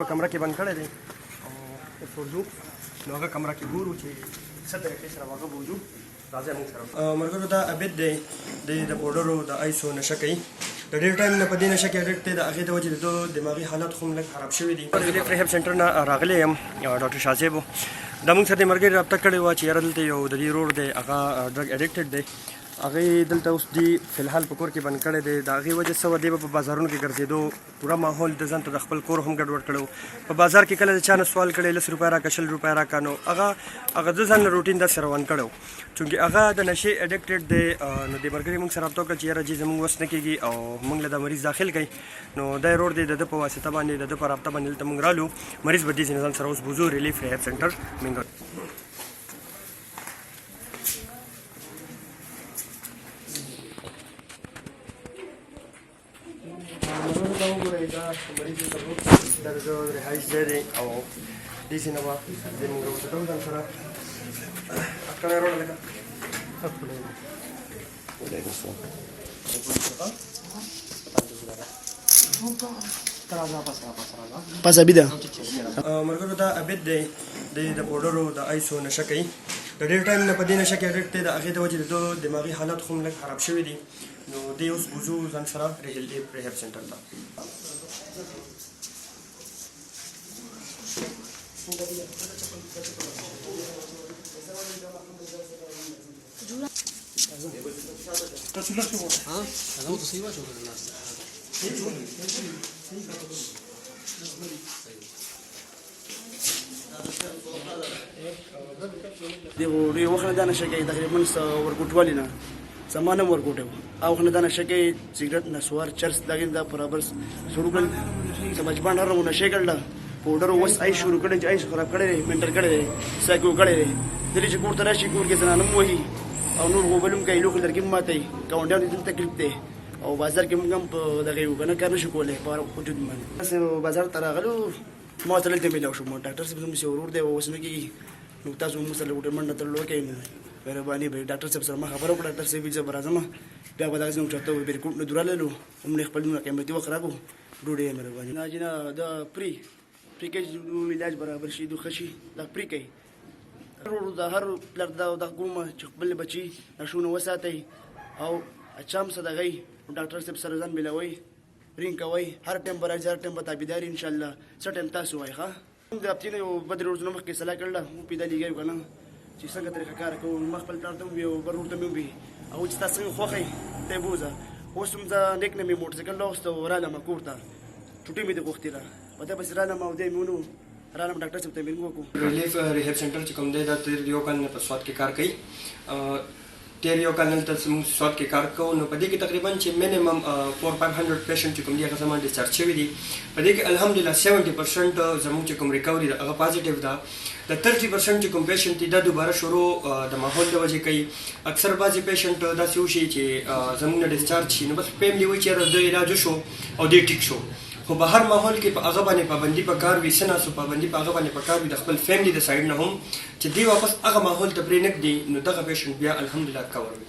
په کمره کې بند کړی دی او ورځو نو هغه کمره کې ګورو چې څه طریقې سره هغه بوځو. راځئ موږ سره ملګرو دا عبید دی د پوډرو د آیسو نشه کوي د ډېر ټایم نه په دې نشه کې اډکټ دی د هغې د وجې د ده دماغي حالت خو لږ خراب شوي دي. ریلیف ریهب سنټر نه راغلی یم ډاکټر شاه صاحب دا موږ سره د ملګري رابطه کړې وه چې یاره دلته یو د دې رور دی هغه ډرګ اډکټډ دی هغې دلته اوس دی فلحال په کور کې بند کړی دی د هغې وجې څه وه دی به په بازارونو کې ګرځېدو پوره ماحول د ځان ته د خپل کور هم ګډوډ کړی په بازار کې کله د چا نه سوال کړی 10 روپۍ راکړه 20 روپۍ راکړه نو هغه د ځان روټین داسې روان کړی و چونکې هغه د نشې اډکټډ دی نو د ملګري موږ سره رابطه وکړه چې یاره جی زموږ وس نه کېږي او موږ له دا مریض داخل کوي نو دا روډ دی د ده په واسطه باندې د ده په رابطه باندې دلته موږ رالو مریض به دې ځان سره اوس بوځو ریلیف ریهب سنټر منګل. دا وګورئ دا مریض دا د رهایش ځای دی او داسې نه وه دې موږ راوڅټو ځان سره اټکلی راوړه لکه ملګرو دا عبید دی د پوډرو د آیسو نشه کوي د ډېر ټایم نه په دې نشه کې اډکټ دی د هغې د وجې د ده دماغي حالت خو لږ خراب شوي دي نو دې اوس بوځو ځان سره ریلیف ریهب سنټر ته. ډېر وخت نه دا نشه کوي تقریبا ورکوټوالي نه زمانه هم ورکوټی و او وخت نه دا نشه کوي سګرټ نسوار چرس دا دا برابر شروع کړل چې بچپن هر و نشه کړله پوډر اوس آی شروع کړی چې آی خراب کړی دی مینټل کړی دی سایکو کړی دی دلې چې کور ته راشي کور کې زنانه هم وهي او نور غوبل هم کوي لوښي لرګي هم ماتوي ګاونډیانو دې تکلیف دی او بازار کې موږ هم په دغه یو که نه کار نه شو کولی په وجود باندې بازار ته راغلو ما ورته دلته میلاو شوم ډاکټر صاحب زموږ ورور دی اوس نه کېږي نو تاسو موږ سره ډاکټر منډه تللو کوي مهرباني به ډاکټر صاحب سره ما خبره وکړه ډاکټر صاحب زه به راځم بیا به دغسې موږ چېرته بیرکوټ نه دراللو همنې خپل نونه قیمتي وخت راکړو ډوډۍ یې مهرباني نه جي نه دا پرې کې علاج برابر شي ښه شي دا پرې کوي د هر پلر دا کومه چې خپل بچي نشونه وساتئ او اچام څه دغی ډاکټر صاحب سره ځان ملاوئ رینګ کوئ هر ټایم به راځي هر ټایم به تابعداري انشاءالله څه ټایم تاسو وایي ښه د هفتې نه یو بدرې ورځو مخکې صلاح کړله مو پیدا لګوي که نه چې څنګه طریقه کار کوو ما خپل پلار ته مې وویل او بل ورور ته مې وویل هغوی چې تا څنګه خوښ یې ته یې بوځه اوس هم زه نیک نه مې موټرسایکل راوسته او رالم کور ته چوټۍ مې دې غوښتېله په ده پسې رالم او دی مې ونیو رالم ډاکټر صاحب ته مې رینګ وکړو. ریلیف ریهب سنټر چې کوم دی دا تېر یو کال نه په سوات کې کار کوي تېر یو کال دلته موږ سوات کې کار کوو نو په دې کې تقریبا چې منیمم 400-500 پیشنټ چې کوم دي هغه زما ډسچارج شوي دي په دې کې الحمدلله 70% زموږ چې کوم ریکوري ده هغه پازیټیو ده د 30% چې کوم پیشنټ دي دا دوباره شروع د ماحول د وجې کوي اکثر بعضې پیشنټ داسې وشي چې زموږ نه ډسچارج شي نو بس فیملي وایي چې د علاج وشو او دی ټیک شو خو په هر ماحول کې په هغه باندې پابندي پکار وي څه ناسو پابندي په هغه باندې پکار وي د خپل فیملي د سایډ نه هم چې دی واپس هغه ماحول ته پرې نږدي نو دغه پیشنټ بیا الحمدلله کور وي.